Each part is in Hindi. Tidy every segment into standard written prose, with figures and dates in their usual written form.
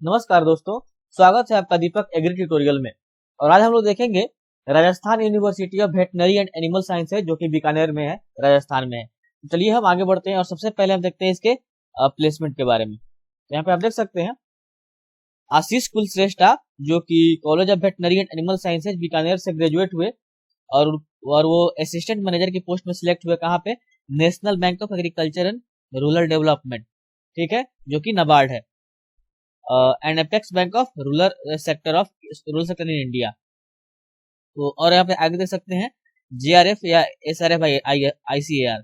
नमस्कार दोस्तों, स्वागत है आपका दीपक एग्री ट्यूटोरियल में। और आज हम लोग देखेंगे Rajasthan university of veterinary and animal science है, जो कि बीकानेर में है, राजस्थान में है। तो चलिए हम आगे बढ़ते हैं और सबसे पहले हम देखते हैं इसके प्लेसमेंट के बारे में। तो यहाँ पे आप देख सकते हैं आशीष कुलश्रेष्ठा, जो कि college of veterinary and animal sciences Bikaner से ग्रेजुएट हुए और वो असिस्टेंट मैनेजर की पोस्ट में सिलेक्ट हुए। कहाँ पे? National bank of agriculture and rural development, ठीक है, जो कि नाबार्ड है, and apex bank of rural sector in India. तो और यहाँ पे आगे देख सकते हैं JRF या SRF ICAR।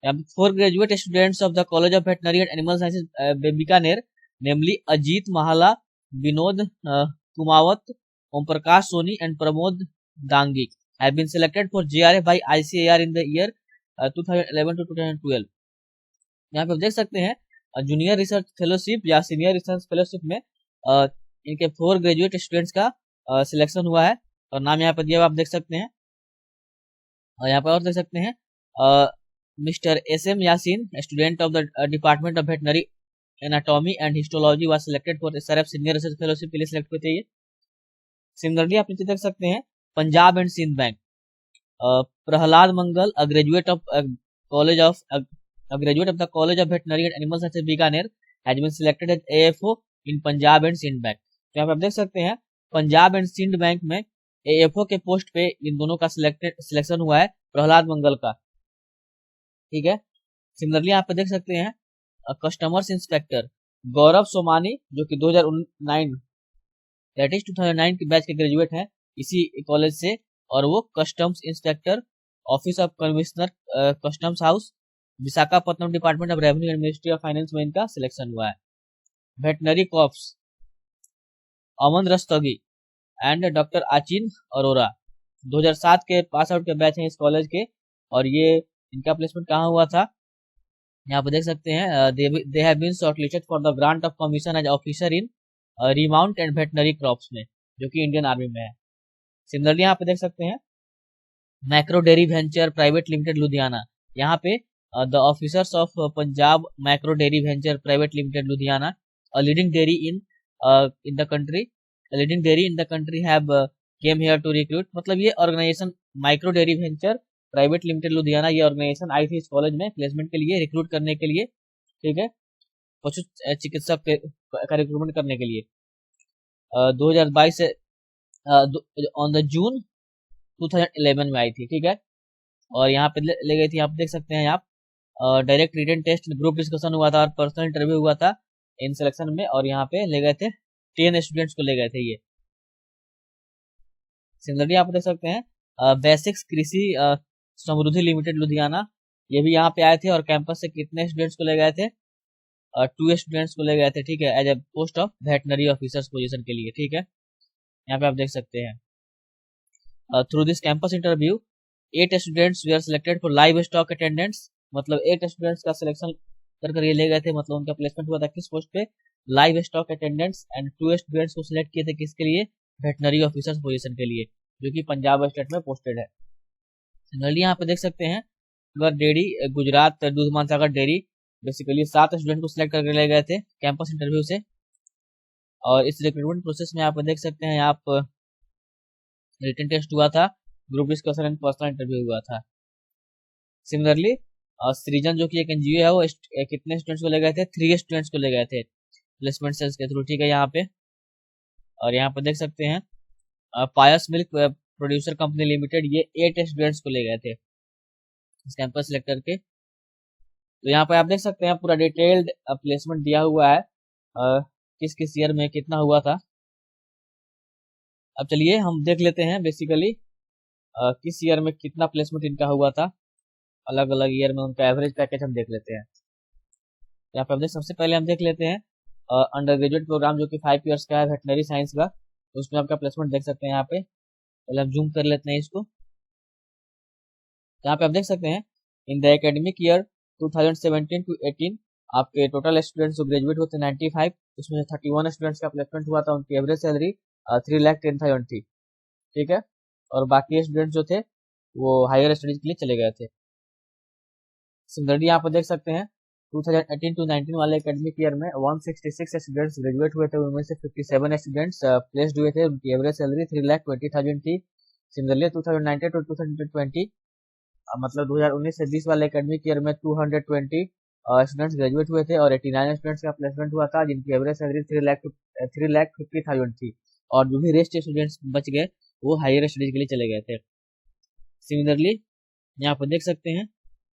यहाँ पे 4 graduate students of the college of veterinary and animal sciences Bikaner, namely Ajit Mahala, Vinod Kumawat, Om Prakash Soni and Pramod Dangi have been selected for JRF by ICAR in the year 2011 to 2012। यहाँ पे आप देख सकते हैं जूनियर रिसर्च फेलोशिप या सीनियर रिसर्च फेलोशिप में इनके 4 ग्रेजुएट स्टूडेंट्स का सिलेक्शन हुआ है और नाम यहाँ पर दिया हुआ आप देख सकते हैं। और यहाँ पर और देख सकते हैं mister SM Yasin, student of the department of veterinary anatomy and histology, was selected for SRF senior research fellowship के लिए सिलेक्ट हुए थे ये। सिमिलरली आप नीचे देख सकते हैं Punjab and Sindh bank, Prahlad Mangal, a graduate of the college of veterinary and animal sciences Bikaner, has been selected as AFO in Punjab and Sindh bank. तो यहाँ पे आप देख सकते हैं पंजाब एंड सिंध बैंक में AFO के पोस्ट पे इन दोनों का सिलेक्शन हुआ है, प्रहलाद मंगल का, ठीक है। सिमिलरली यहाँ पे देख सकते हैं कस्टमर्स इंस्पेक्टर गौरव सोमानी, जो कि 2009 के बैच के ग्रेजुएट हैं इसी कॉलेज से, और वो customs inspector, office of commissioner customs house, Visakhapatnam, department of revenue and ministry of finance में इनका सिलेक्शन हुआ है। Veterinary corps Aman Rastogi and doctor Achin Arora 2007 के पास आउट के बैच हैं इस कॉलेज के, और ये इनका प्लेसमेंट कहाँ हुआ था? यहाँ पे देख सकते हैं they have been shortlisted for the grant of commission as officer in remount and veterinary corps में, जो कि इंडियन आर्मी में है। सिमिलरली यहाँ पे देख सकते हैं macro dairy venture private limited Ludhiana, यहाँ पे the officers of Punjab macro dairy venture private limited Ludhiana, a leading dairy in the country have came here to recruit। मतलब ये organisation micro dairy venture private limited Ludhiana, ये ऑर्गेनाइजेशन आई थी इस कॉलेज में प्लेसमेंट के लिए, रिक्रूट करने के लिए, ठीक है, पशु चिकित्सक का रिक्रूटमेंट करने के लिए 2022 से ऑन द जून 2011 में आई थी, ठीक है। और यहाँ पे ले गई थी, आप देख सकते हैं आप direct written test, group discussion हुआ था और पर्सनल इंटरव्यू हुआ था इन सिलेक्शन में, और यहाँ पे ले गए थे 10 स्टूडेंट्स को ले गए थे ये। सिमिलरली आप देख सकते हैं बेसिक्स कृषि समृद्धि लिमिटेड लुधियाना, ये भी यहाँ पे आए थे और कैंपस से कितने स्टूडेंट्स को ले गए थे? 2 स्टूडेंट्स को ले गए थे, ठीक है, as a post of veterinary officers position के लिए, ठीक है। यहाँ पे आप देख सकते हैं through this campus interview 8 students we are selected for livestock attendants, मतलब 8 स्टूडेंट्स का सिलेक्शन कर ये ले गए थे, मतलब उनका प्लेसमेंट हुआ था किस पोस्ट पे? Live stock attendants. And 2 students को सिलेक्ट किए थे किसके लिए? वेटनरी ऑफिसर्स पोजीशन के लिए, जो कि पंजाब स्टेट में पोस्टेड है। सिमिलरली यहाँ पे देख सकते हैं डेयरी गुजरात दूध महासागर डेयरी, बेसिकली 7 स्टूडेंट को सिलेक्ट करके ले गए थे कैंपस इंटरव्यू से, और इस रिक्रूटमेंट प्रोसेस में आप देख सकते हैं आप रिटन टेस्ट हुआ था, group discussion and personal interview हुआ था। सिमिलरली सृजन, जो कि एक NGO है, वो कितने स्टूडेंट्स को ले गए थे? 3 स्टूडेंट्स को ले गए थे प्लेसमेंट सेल्स के थ्रू, ठीक है, यहाँ पे। और यहाँ पे देख सकते हैं पायस मिल्क प्रोड्यूसर कंपनी लिमिटेड, ये 8 स्टूडेंट्स को ले गए थे इस कैंपस सिलेक्ट करके। तो यहाँ पे आप देख सकते हैं पूरा डिटेल्ड प्लेसमेंट दिया हुआ है किस किस ईयर में कितना हुआ था। अब चलिए हम देख लेते हैं बेसिकली किस ईयर में कितना प्लेसमेंट इनका हुआ था, अलग अलग ईयर में उनका एवरेज पैकेज हम देख लेते हैं। यहाँ पे सबसे पहले हम देख लेते हैं अंडर ग्रेजुएट प्रोग्राम, जो कि 5 ईयर्स का है वेटनरी साइंस का, तो उसमें आपका प्लेसमेंट देख सकते हैं। यहाँ पे पहले हम जूम कर लेते हैं इसको। यहाँ पे आप देख सकते हैं in the academic year 2017 to 18 आपके टोटल स्टूडेंट्स जो ग्रेजुएट होते 95, उसमें 31 स्टूडेंट्स का प्लेसमेंट हुआ था, उनकी एवरेज सैलरी 3,10,000 थी, ठीक है, और बाकी स्टूडेंट्स जो थे वो हायर स्टडीज के लिए चले गए थे। सिमिलरली यहाँ पर देख सकते हैं 2018 टू 19 वाले एकेडमिक ईयर में 166 स्टूडेंट्स ग्रेजुएट हुए थे, उनमें से 57 स्टूडेंट्स प्लेस्ड हुए थे, उनकी एवरेज सैलरी 3,20,000 थी। सिमिलरली 2019 टू 2020 मतलब 2019 से 20 वाले एकेडमिक ईयर में 220 स्टूडेंट्स ग्रेजुएट हुए थे और 89 स्टूडेंट्स का प्लेसमेंट हुआ था, जिनकी एवरेज सैलरी 3,50,000 थी। और जो भी रेस्ट स्टूडेंट्स बच गए वो हायर स्टडीज के लिए चले गए थे। सिमिलरली यहाँ पर देख सकते हैं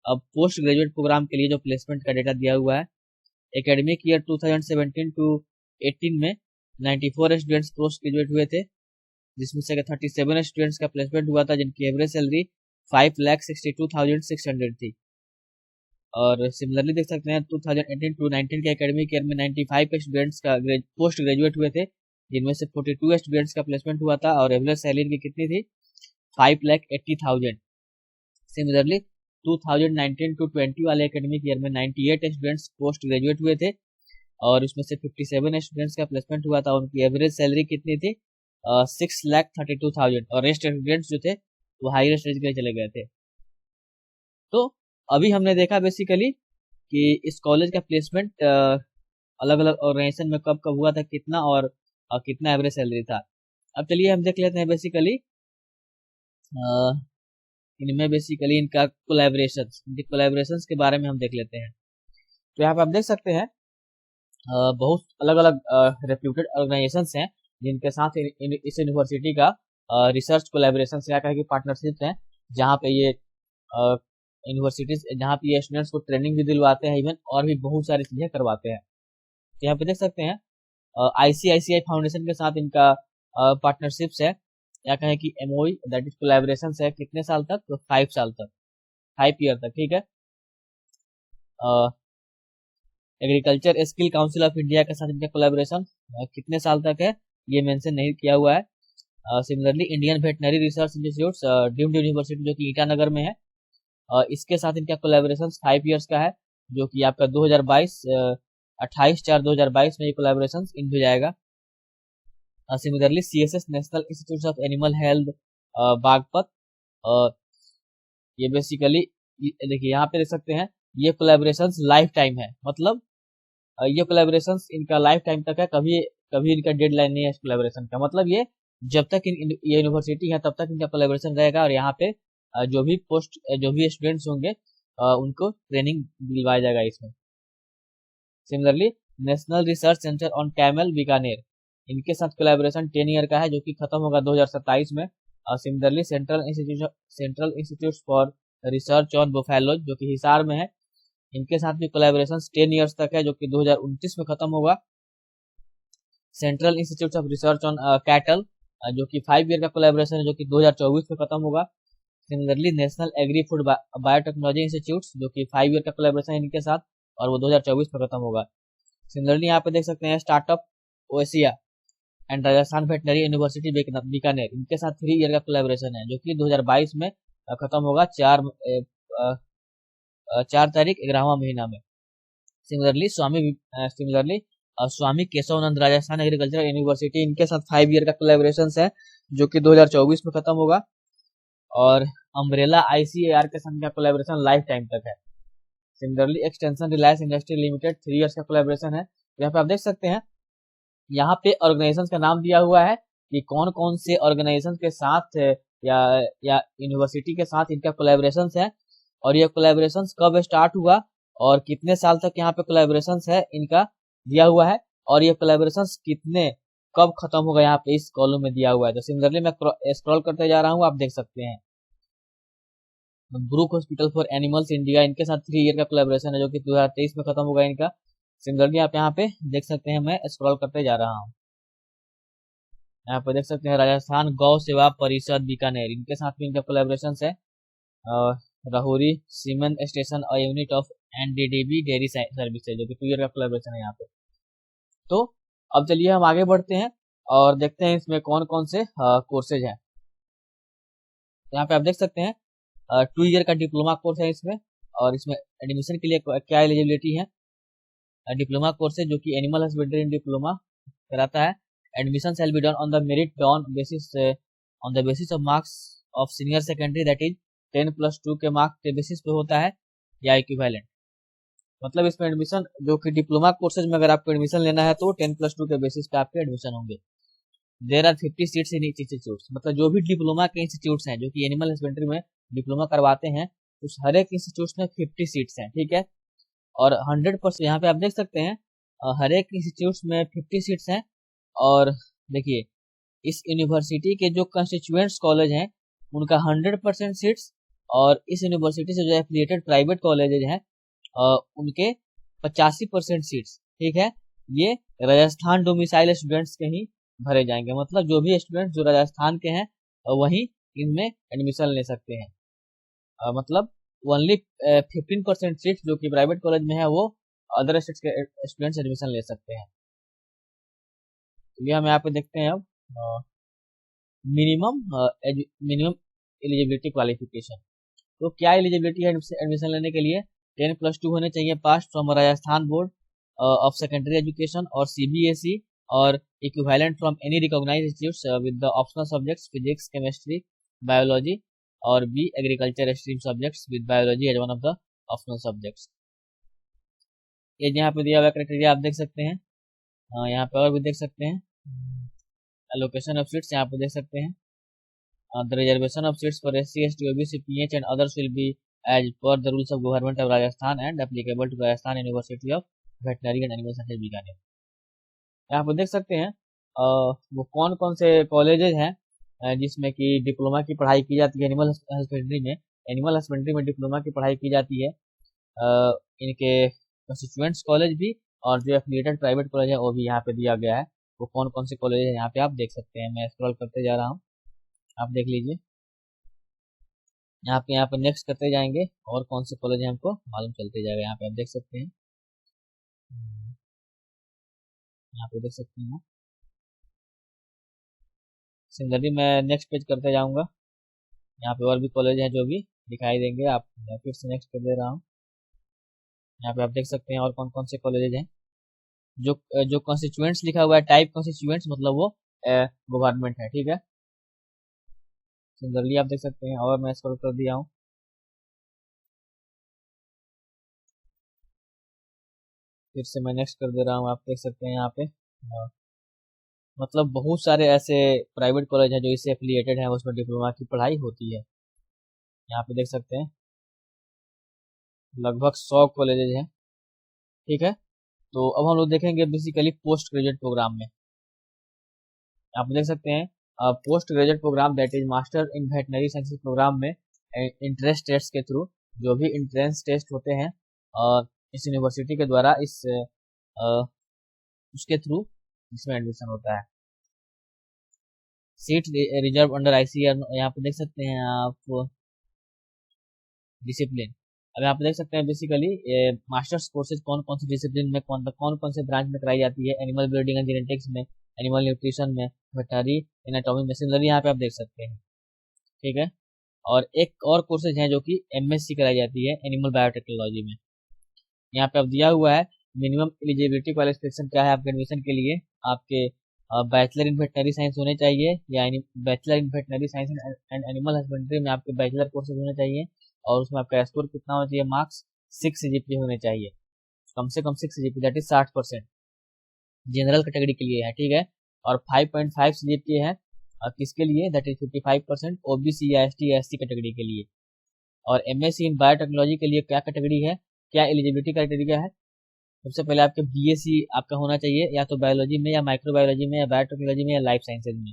अब पोस्ट ग्रेजुएट प्रोग्राम के लिए जो प्लेसमेंट का डेटा दिया हुआ है, एकेडमिक ईयर 2017 टू 18 में 94 स्टूडेंट्स पोस्ट ग्रेजुएट हुए थे, जिसमें से 37 स्टूडेंट्स का प्लेसमेंट हुआ था, जिनकी एवरेज सैलरी 5,62,600 थी। और सिमिलरली देख सकते हैं 2018 टू 19 के एकेडमिक ईयर में 95 स्टूडेंट्स का पोस्ट ग्रेजुएट हुए थे, जिनमें से 42 स्टूडेंट्स का प्लेसमेंट हुआ था और एवरेज सैलरी की कितनी थी 5,80,000। सिमिलरली 2019 टू 20 वाले एकेडमिक ईयर में 98 स्टूडेंट्स पोस्ट ग्रेजुएट हुए थे और उसमें से 57 स्टूडेंट्स का प्लेसमेंट हुआ था, उनकी एवरेज सैलरी कितनी थी 6,32,000 और रेस्ट स्टूडेंट्स जो थे वो हायर स्टडीज के लिए चले गए थे। तो अभी हमने देखा बेसिकली कि इस कॉलेज का प्लेसमेंट अलग अलग ऑर्गेनाइजेशन में कब कब हुआ था, कितना और कितना एवरेज सैलरी था। अब चलिए हम देख लेते हैं बेसिकली इनमें बेसिकली इनका कोलैबोरेशंस के बारे में हम देख लेते हैं। तो यहाँ पे आप देख सकते हैं बहुत अलग अलग रेप्यूटेड ऑर्गेनाइजेशंस हैं जिनके साथ इस यूनिवर्सिटी का रिसर्च कोलैबोरेशन या कहें कि पार्टनरशिप हैं, जहाँ पे ये यूनिवर्सिटीज जहाँ पे ये स्टूडेंट्स को ट्रेनिंग भी दिलवाते हैं इवन और भी बहुत सारी चीजें करवाते हैं। तो यहाँ पे देख सकते हैं ICICI फाउंडेशन के साथ इनका पार्टनरशिप्स है या कहें कि MOE दैट इज कोलैबोरेशन है। कितने साल तक? तो 5 साल तक, 5 ईयर तक, ठीक है। Agriculture skill council of India के साथ इनका कोलैबोरेशन कितने साल तक है ये मेंशन नहीं किया हुआ है। Similarly Indian veterinary research institute deemed university जो कि ईटानगर में है, इसके साथ इनका कोलैबोरेशन 5 ईयर्स का है, जो कि आपका 28/4/2022 में ये कोलैबोरेशन इन हो जाएगा। Similarly CSS national institute of animal health Baghpat, ये बेसिकली देखिए यहाँ पे देख सकते हैं ये कोलैबोरेशंस लाइफ टाइम है, मतलब ये कोलैबोरेशंस इनका लाइफ टाइम तक है, कभी कभी इनका डेडलाइन नहीं है इस कोलैबोरेशन का। मतलब ये जब तक ये यूनिवर्सिटी है तब तक इनका कोलैबोरेशन रहेगा और यहाँ पे जो भी स्टूडेंट्स होंगे उनको ट्रेनिंग दिलवाया जाएगा इसमें। Similarly national research centre on camel Bikaner, इनके साथ कोलैबोरेशन 10 ईयर का है जो कि खत्म होगा 2027 में। Similarly central institute for research on buffalo जो कि हिसार में है, इनके साथ भी कोलैबोरेशन 10 ईयर्स तक है जो कि 2029 में खत्म होगा। Central institute of research on cattle जो कि 5 ईयर का कोलैबोरेशन है जो कि 2024 में खत्म होगा। Similarly national agri food biotechnology institute जो कि 5 ईयर का कोलैबोरेशन है इनके साथ और वो 2024 में खत्म होगा। सिमिलरली यहाँ पे देख सकते हैं स्टार्टअप ओएसिया and Rajasthan veterinary university Bikaner, इनके साथ 3 ईयर का कोलैबोरेशन है जो कि 2022 में खत्म होगा 4 तारीख 11वां महीना में। सिमिलरली स्वामी केशवानंद राजस्थान एग्रीकल्चर यूनिवर्सिटी, इनके साथ 5 ईयर का कोलैबोरेशन है जो कि 2024 में खत्म होगा। और अम्ब्रेला ICAR के साथ का कोलैबोरेशन लाइफ टाइम तक है। Similarly extension Reliance industry limited 3 years का कोलैबोरेशन है। यहाँ पे आप देख सकते हैं यहाँ पे ऑर्गेनाइजेशन का नाम दिया हुआ है कि कौन कौन से ऑर्गेनाइजेशन के साथ या यूनिवर्सिटी के साथ इनका कोलैबोरेशन है और ये कोलैबोरेशन कब स्टार्ट हुआ और कितने साल तक यहाँ पे कोलैबोरेशन है इनका दिया हुआ है और ये कोलैबोरेशन कितने कब खत्म होगा यहाँ पे इस कॉलम में दिया हुआ है। तो सिमिलरली मैं स्क्रॉल करते जा रहा हूँ, आप देख सकते हैं Brooke hospital for animals India, इनके साथ 3 ईयर का कोलैबोरेशन है जो कि 2023 में खत्म होगा इनका। सिमिलरली आप यहाँ पे देख सकते हैं, मैं स्क्रॉल करते जा रहा हूँ, यहाँ पे देख सकते हैं राजस्थान गौ सेवा परिषद बीकानेर, इनके साथ भी इनका कोलैबोरेशन है। राहुरी सीमेंट स्टेशन और unit of NDDB dairy service है जो कि 2 ईयर का कोलैबोरेशन है यहाँ पे। तो अब चलिए हम आगे बढ़ते हैं और देखते हैं इसमें कौन कौन से कोर्सेज हैं। यहाँ पे आप देख सकते हैं 2 ईयर का डिप्लोमा कोर्स है इसमें और इसमें एडमिशन के लिए क्या एलिजिबिलिटी है। डिप्लोमा कोर्स है जो कि एनिमल हस्बेंड्री इन डिप्लोमा कराता है। Admission shall be done on the merit on the basis of marks of senior secondary that is 10+2 के मार्क्स के बेसिस पे होता है या इक्विवेलेंट। मतलब इसमें एडमिशन जो कि डिप्लोमा कोर्सेज में अगर आपको एडमिशन लेना है तो 10+2 के बेसिस पे आपके एडमिशन होंगे। There are 50 seats in each institute, मतलब जो भी डिप्लोमा के इंस्टीट्यूट्स हैं जो कि एनिमल हस्बेंड्री में डिप्लोमा करवाते हैं उस हर एक इंस्टीट्यूट में 50 सीट्स हैं, ठीक है। और 100% यहाँ पे आप देख सकते हैं हर एक इंस्टीट्यूट में 50 सीट्स हैं। और देखिए इस यूनिवर्सिटी के जो कंस्टिट्यूएंट्स कॉलेज हैं उनका 100% सीट्स, और इस यूनिवर्सिटी से जो एफिलिएटेड प्राइवेट कॉलेजेज हैं उनके 85% सीट्स, ठीक है। ये राजस्थान डोमिसाइल स्टूडेंट्स के ही भरे जाएंगे, मतलब जो भी स्टूडेंट जो राजस्थान के हैं वही इनमें एडमिशन ले सकते हैं। मतलब ओनली 15% सीट जो कि प्राइवेट कॉलेज में है वो अदर स्टेट्स के स्टूडेंट्स एडमिशन ले सकते हैं। तो ये हम यहाँ पे देखते हैं अब मिनिमम एलिजिबिलिटी क्वालिफिकेशन। तो क्या एलिजिबिलिटी है एडमिशन लेने के लिए? 10+2 होने चाहिए pass from Rajasthan board of secondary education और CBSE, और equivalent from any recognised institutes with the optional subjects physics, chemistry, biology, और B agriculture stream subjects with biology as one of the optional subjects. ये यहाँ पे दिया हुआ क्राइटेरिया आप देख सकते हैं। यहाँ पे और भी देख सकते हैं एलोकेशन ऑफ सीट्स, यहाँ पे देख सकते हैं the reservation of seats for SC, ST, OBC, PH and others will be as per the rules of government of Rajasthan and applicable to Rajasthan University of Veterinary and Animal Sciences Bikaner. यहाँ पर देख सकते हैं वो कौन कौन से कॉलेजेज हैं जिसमें कि डिप्लोमा की पढ़ाई की जाती है एनिमल हस्बेंड्री में। एनिमल हस्बेंड्री में डिप्लोमा की पढ़ाई की जाती है। इनके कंस्टिट्यूएंट्स कॉलेज भी और जो एफिलिएटेड प्राइवेट कॉलेज है वो भी यहाँ पे दिया गया है। वो कौन कौन से कॉलेज है यहाँ पे आप देख सकते हैं। मैं स्क्रॉल करते जा रहा हूँ, आप देख लीजिए। यहाँ पे नेक्स्ट करते जाएंगे और कौन से कॉलेज है हमको मालूम चलते जाएगा। यहाँ पे आप देख सकते हैं, यहाँ पे देख सकते हैं। सिमिलरली मैं नेक्स्ट पेज करते जाऊंगा, यहाँ पे और भी कॉलेज हैं जो भी दिखाई देंगे। आप फिर से नेक्स्ट कर दे रहा हूँ। यहाँ पे आप देख सकते हैं और कौन कौन से कॉलेज हैं। जो जो कॉन्स्टिट्यूएंट्स लिखा हुआ है टाइप कॉन्स्टिट्यूएंट्स, मतलब वो गवर्नमेंट है, ठीक है। सिमिलरली आप देख सकते हैं और मैं स्क्रॉल कर दिया हूँ। फिर से मैं नेक्स्ट कर दे रहा हूँ, आप देख सकते हैं यहाँ पे मतलब बहुत सारे ऐसे प्राइवेट कॉलेज हैं जो इससे एफिलिएटेड हैं, उसमें डिप्लोमा की पढ़ाई होती है। यहाँ पे देख सकते हैं लगभग 100 कॉलेजेज हैं, ठीक है। तो अब हम लोग देखेंगे बेसिकली पोस्ट ग्रेजुएट प्रोग्राम में। आप देख सकते हैं post graduate program that is master in veterinary sciences program में इंट्रेंस टेस्ट के थ्रू जो भी इंट्रेंस टेस्ट होते हैं और इस यूनिवर्सिटी के द्वारा इस उसके थ्रू इसमें एडमिशन होता है। सीट रिजर्व अंडर ICAR, यहाँ पे देख सकते हैं आप डिसिप्लिन। अब यहाँ पे देख सकते हैं बेसिकली मास्टर्स कोर्सेज कौन कौन से डिसिप्लिन में कौन कौन से ब्रांच में कराई जाती है। एनिमल ब्रीडिंग एंड जेनेटिक्स में, एनिमल न्यूट्रिशन में, वेटनरी एनाटॉमी में। सिमिलरली यहाँ पे आप देख सकते हैं, ठीक है। और एक और कोर्सेज हैं जो कि MSc कराई जाती है एनिमल बायोटेक्नोलॉजी में। यहाँ पे अब दिया हुआ है मिनिमम एलिजिबिलिटी क्वालिफिकेशन क्या है आपके एडमिशन के लिए। आपके बैचलर इन वेटनरी साइंस होने चाहिए, यानी bachelor in veterinary science and animal husbandry में आपके बैचलर कोर्सेज होने चाहिए। और उसमें आपका स्कोर कितना होना चाहिए? मार्क्स 6 CGPA होने चाहिए, कम से कम 6 CGPA, that is 60%। General category के लिए है, ठीक है। और 5.5 CGPA है किसके लिए? दैट इज 55% OBC या ST या SC कैटेगरी के लिए। और MSc इन बायोटेक्नोलॉजी के लिए क्या कैटेगरी है, क्या एलिजिबिलिटी क्राइटेरिया है? सबसे पहले आपके BSc आपका होना चाहिए या तो बायोलॉजी में या माइक्रोबायोलॉजी में या बायोटेक्नोलॉजी में या लाइफ साइंसेज में।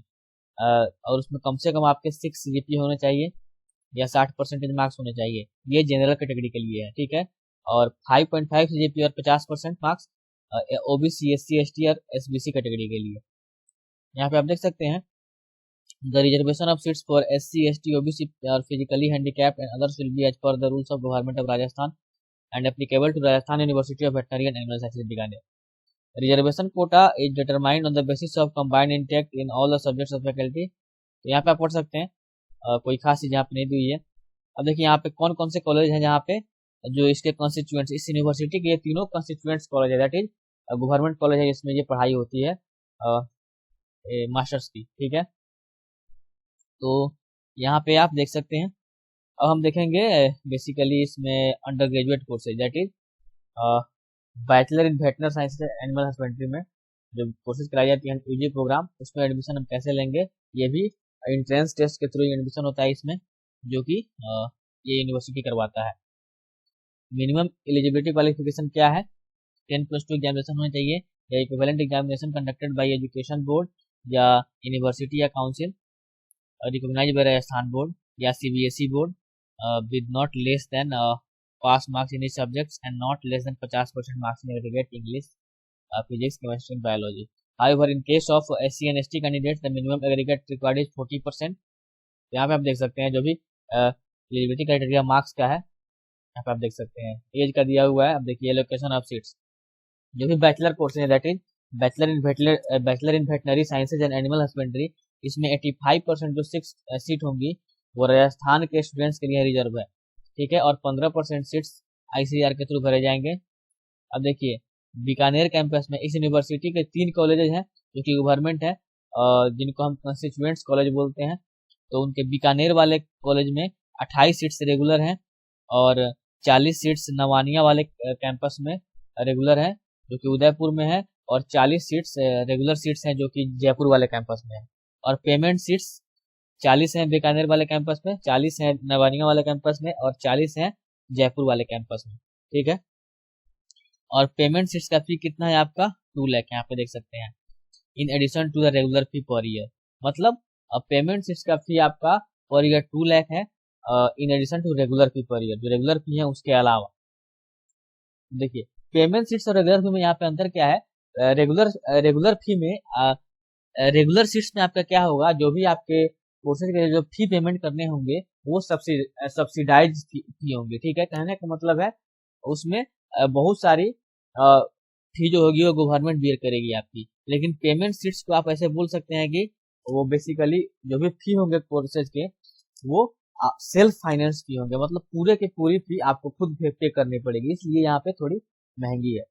और उसमें कम से कम आपके 6 CGPA होने चाहिए या 60% मार्क्स होने चाहिए। ये जनरल कैटेगरी के लिए है, ठीक है। और 5.5 CGPA और 50% मार्क्स OBC, SC, ST और SBC कैटेगरी के लिए। यहाँ पे आप देख सकते हैं the reservation of seats for SC, ST, OBC और physically handicapped and others will be as per the rules of government of Rajasthan and applicable to Rajasthan University of Veterinary and Animal Sciences Bikaner. Reservation quota is determined on the basis of combined intake in all the subjects of faculty. तो यहाँ पे आप पढ़ सकते हैं कोई खास चीज यहाँ पे नहीं दी हुई है। अब देखिए यहाँ पे कौन कौन से कॉलेज हैं जहाँ पे जो इसके कॉन्स्टिट्यूएंट्स, इस यूनिवर्सिटी के तीनों कॉन्स्टिट्यूएंट्स कॉलेज है, दैट इज गवर्नमेंट कॉलेज है, इसमें ये पढ़ाई होती है मास्टर्स की, ठीक है। तो यहाँ पे आप देख सकते हैं। अब हम देखेंगे बेसिकली इसमें under graduate courses, that is bachelor in veterinary science animal husbandry में जो कोर्सेज कराई जाती है यूजी प्रोग्राम, उसमें एडमिशन हम कैसे लेंगे, ये भी एंट्रेंस टेस्ट के थ्रू एडमिशन होता है इसमें, जो कि ये यूनिवर्सिटी करवाता है। मिनिमम एलिजिबिलिटी क्वालिफिकेशन क्या है, 10+2 एग्जामिनेशन होना चाहिए या equivalent examination conducted by education board या यूनिवर्सिटी या council recognised by Rajasthan board या CBSE board with not less than pass marks in subjects and not less than 50% marks in aggregate English, physics, chemistry and biology. However, in case of SC and ST candidates, the minimum aggregate required is 40%. यहाँ पे आप देख सकते हैं जो भी एलिजिबिलिटी क्राइटेरिया मार्क्स का है, यहाँ पे आप देख सकते हैं एज का दिया हुआ है। अब देखिए लोकेशन ऑफ सीट्स, जो भी बैचलर कोर्स है that is bachelor in veterinary sciences and animal husbandry, इसमें 85% जो 6 सीट होंगी वो राजस्थान के स्टूडेंट्स के लिए रिजर्व है, ठीक है, और 15% सीट्स ICAR के थ्रू भरे जाएंगे। अब देखिए बीकानेर कैंपस में इस यूनिवर्सिटी के 3 कॉलेजेस हैं जो कि गवर्नमेंट है, जिनको हम कंस्टिट्यूएंट्स कॉलेज बोलते हैं। तो उनके बीकानेर वाले कॉलेज में 28 सीट्स रेगुलर हैं और 40 सीट्स नवानिया वाले कैंपस में रेगुलर है जो कि उदयपुर में है, और 40 सीट्स रेगुलर सीट्स हैं जो कि जयपुर वाले कैंपस में है। और पेमेंट सीट्स 40 हैं बीकानेर वाले कैंपस में, 40 हैं नवानिया वाले कैंपस में और 40 हैं जयपुर वाले कैंपस में, ठीक है। और पेमेंट सीट्स का फी कितना है आपका 2 लाख, यहाँ पे देख सकते हैं, in addition to the regular fee per year. मतलब पेमेंट सीट्स का फी आपका पर ईयर 2 लाख है in addition to regular fee per year, जो रेगुलर फी है उसके अलावा। देखिए पेमेंट सीट्स और रेगुलर फी में यहाँ पे अंतर क्या है, रेगुलर फी में रेगुलर सीट्स में आपका क्या होगा, जो भी आपके कोर्सेज के जो फी पेमेंट करने होंगे वो सब्सिडाइज फी होंगे, ठीक है। कहने का मतलब है उसमें बहुत सारी फी जो होगी वो गवर्नमेंट बियर करेगी आपकी, लेकिन पेमेंट सीट्स को आप ऐसे बोल सकते हैं कि वो बेसिकली जो भी फी होंगे कोर्सेज के वो सेल्फ फाइनेंस फी होंगे, मतलब पूरे के पूरी फी आपको खुद पे करनी पड़ेगी, इसलिए यहाँ पे थोड़ी महंगी है।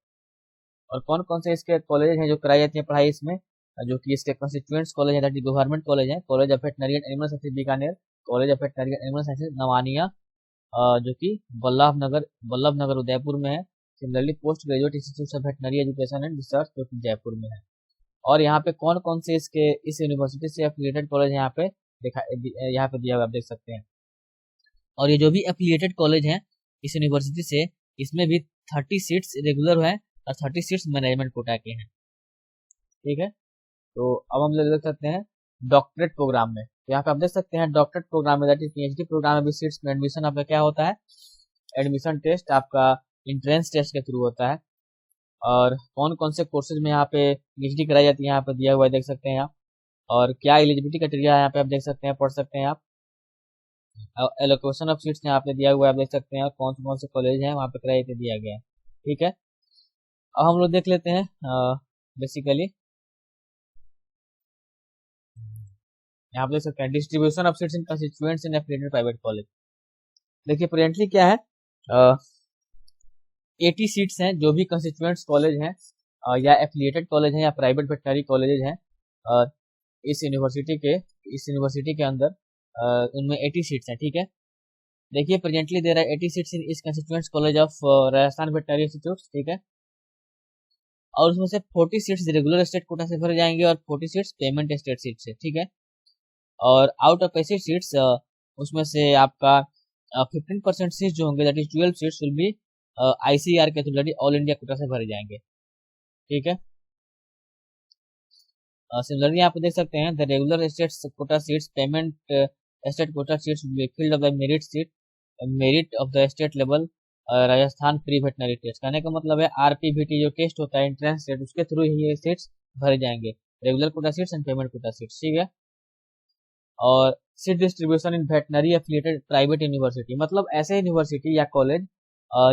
और कौन कौन से इसके कॉलेज हैं जो कराई जाती है पढ़ाई इसमें, जो कि इसके कंस्टिट्यूएंट्स कॉलेज है, गवर्नमेंट कॉलेज है, college of veterinary and animal sciences Bikaner, college of veterinary and animal sciences Nawania जो कि बल्लभनगर उदयपुर में है। Similarly post graduate institute of veterinary education and research जो कि जयपुर में है। और यहाँ पे कौन कौन से इस यूनिवर्सिटी से एफिलिएटेड कॉलेज यहाँ पे दिया हुआ आप देख सकते हैं। और ये जो भी एफिलिएटेड कॉलेज हैं इस यूनिवर्सिटी से, इसमें भी 30 सीट्स रेगुलर है और 30 सीट्स मैनेजमेंट कोटा के हैं, ठीक है। तो अब हम लोग देख सकते हैं डॉक्टरेट प्रोग्राम में, यहाँ पे आप देख सकते हैं डॉक्टरेट प्रोग्राम में दैट इज PhD प्रोग्राम में भी सीट्स में एडमिशन आपका क्या होता है, एडमिशन टेस्ट आपका एंट्रेंस टेस्ट के थ्रू होता है। और कौन कौन से कोर्सेज में यहाँ पे PhD कराई जाती है यहाँ पे दिया हुआ है देख सकते हैं आप, और क्या एलिजिबिलिटी क्राइटेरिया है यहाँ पे आप देख सकते हैं, पढ़ सकते हैं आप। एलोकेशन ऑफ सीट्स यहाँ पे दिया हुआ है आप देख सकते हैं, कौन से कॉलेज हैं वहाँ पे कराई पे दिया गया है, ठीक है। अब हम लोग देख लेते हैं बेसिकली यहाँ पे देख सकते हैं distribution of seats in constituents in affiliated private college. देखिए प्रेजेंटली क्या है, 80 सीट्स हैं जो भी कंस्टिट्यूएंट्स कॉलेज हैं या एफिलिएटेड कॉलेज हैं या प्राइवेट वेटनरी कॉलेज हैं इस यूनिवर्सिटी के अंदर, उनमें 80 सीट्स हैं, ठीक है। देखिए प्रेजेंटली दे रहा है 80 सीट्स इन इस constituents college of Rajasthan veterinary institute, ठीक है। और उसमें से 40 सीट्स रेगुलर स्टेट कोटा से भरे जाएंगे और 40 सीट्स पेमेंट स्टेट सीट से, ठीक है। और आउट ऑफ 80 सीट्स उसमें से आपका 15% सीट्स जो होंगे that is 12 seats will B ICAR के थ्रू ऑल इंडिया कोटा से भरे जाएंगे, ठीक है। सिमिलरली आप देख सकते हैं the regular state quota seats payment state quota seats will be filled of the merit of the state level Rajasthan pre veterinary test. कहने का मतलब है RPVT जो टेस्ट होता है एंट्रेंस टेस्ट, उसके थ्रू ही ये सीट्स भरे जाएंगे, regular quota seats and payment quota seats, ठीक है। और seat distribution in veterinary affiliated private university, मतलब ऐसे यूनिवर्सिटी या कॉलेज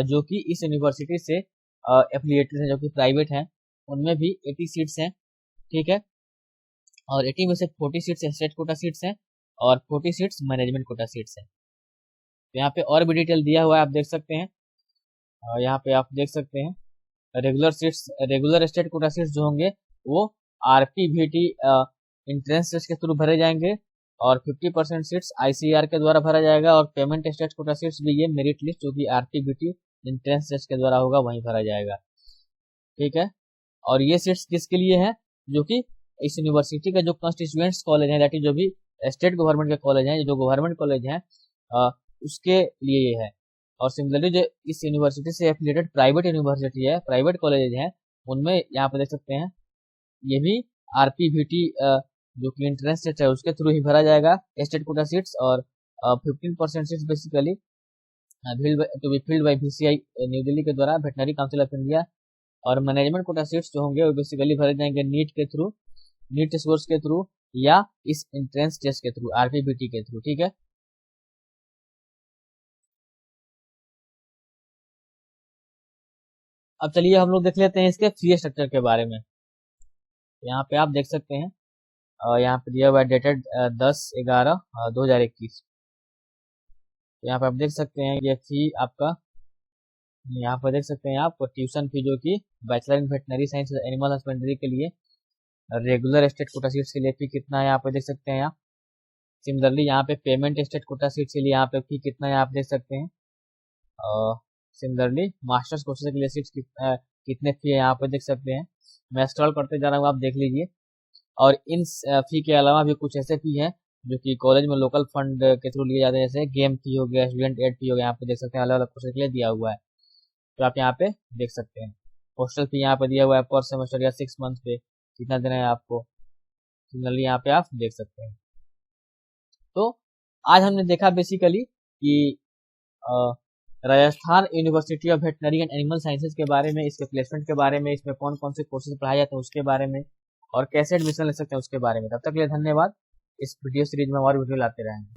जो कि इस यूनिवर्सिटी से एफिलिएटेड हैं जो कि प्राइवेट हैं, उनमें भी 80 सीट्स हैं, ठीक है। और 80 में से 40 सीट्स स्टेट कोटा सीट्स हैं और 40 सीट्स मैनेजमेंट कोटा सीट्स हैं। तो यहाँ पे और भी डिटेल दिया हुआ है आप देख सकते हैं, यहाँ पे आप देख सकते हैं रेगुलर स्टेट कोटा सीट्स जो होंगे वो RPVT एंट्रेंस टेस्ट के थ्रू भरे जाएंगे और 50% सीट्स ICAR के द्वारा भरा जाएगा, और पेमेंट स्टेट कोटा सीट्स भी ये मेरिट लिस्ट जो कि RPVT एंट्रेंस टेस्ट के द्वारा होगा वहीं भरा जाएगा। ठीक है, और ये सीट्स किसके लिए है, जो कि इस यूनिवर्सिटी का जो कंस्टिट्यूएंट्स कॉलेज है, दैट इज जो भी स्टेट गवर्नमेंट के कॉलेज हैं, जो गवर्नमेंट कॉलेज हैं उसके लिए ये है। और सिमिलरली जो इस यूनिवर्सिटी से एफिलिएटेड प्राइवेट यूनिवर्सिटी है, प्राइवेट कॉलेज हैं, उनमें यहाँ पे देख सकते हैं ये भी आरपीवीटी जो कि एंट्रेंस टेस्ट है उसके थ्रू ही भरा जाएगा स्टेट कोटा सीट्स। और 15% seats basically to be filled by BCI new Delhi के द्वारा, वेटनरी काउंसिल ऑफ इंडिया। और मैनेजमेंट कोटा सीट्स जो होंगे वो बेसिकली भरे जाएंगे नीट के थ्रू, नीट सोर्स के थ्रू या इस एंट्रेंस टेस्ट के थ्रू, आरपीवीटी के थ्रू। ठीक है, अब चलिए हम लोग देख लेते हैं इसके फी स्ट्रक्चर के बारे में। यहाँ पे आप देख सकते हैं यहाँ पे दिया हुआ है डेटेड 10/11/2021। यहाँ पे आप देख सकते हैं ये फी आपका, यहाँ पर देख सकते हैं आप ट्यूशन फी जो कि bachelor in veterinary science animal husbandry के लिए रेगुलर स्टेट कोटा सीट्स के लिए फी कितना है यहाँ पे देख सकते हैं आप। सिमिलरली यहाँ पे पेमेंट स्टेट कोटा सीट्स के लिए यहाँ पे फी कितना है आप देख सकते हैं। सिमिलरली मास्टर्स कोर्सेज के लिए सीट्स कितने फी है यहाँ पे देख सकते हैं। मैं स्क्रॉल करते जा रहा हूँ, आप देख लीजिए। और इन फी के अलावा भी कुछ ऐसे फी हैं जो कि कॉलेज में लोकल फंड के थ्रू लिए जाते हैं, जैसे गेम फी हो गया, स्टूडेंट एड फी हो गया, यहाँ पे देख सकते हैं अलग अलग कोर्सेज के लिए दिया हुआ है, तो आप यहाँ पे देख सकते हैं। हॉस्टल फी यहाँ पे दिया हुआ है पर सेमेस्टर या 6 मंथ पे कितना देना है आपको, सिमिलरली यहाँ पे आप देख सकते हैं। तो आज हमने देखा बेसिकली कि Rajasthan university of veterinary and animal sciences के बारे में, इसके प्लेसमेंट के बारे में, इसमें कौन कौन से कोर्सेज पढ़ाए जाते हैं उसके बारे में, और कैसे एडमिशन ले सकते हैं उसके बारे में। तब तक के लिए धन्यवाद। इस वीडियो सीरीज में और वीडियो लाते रहेंगे।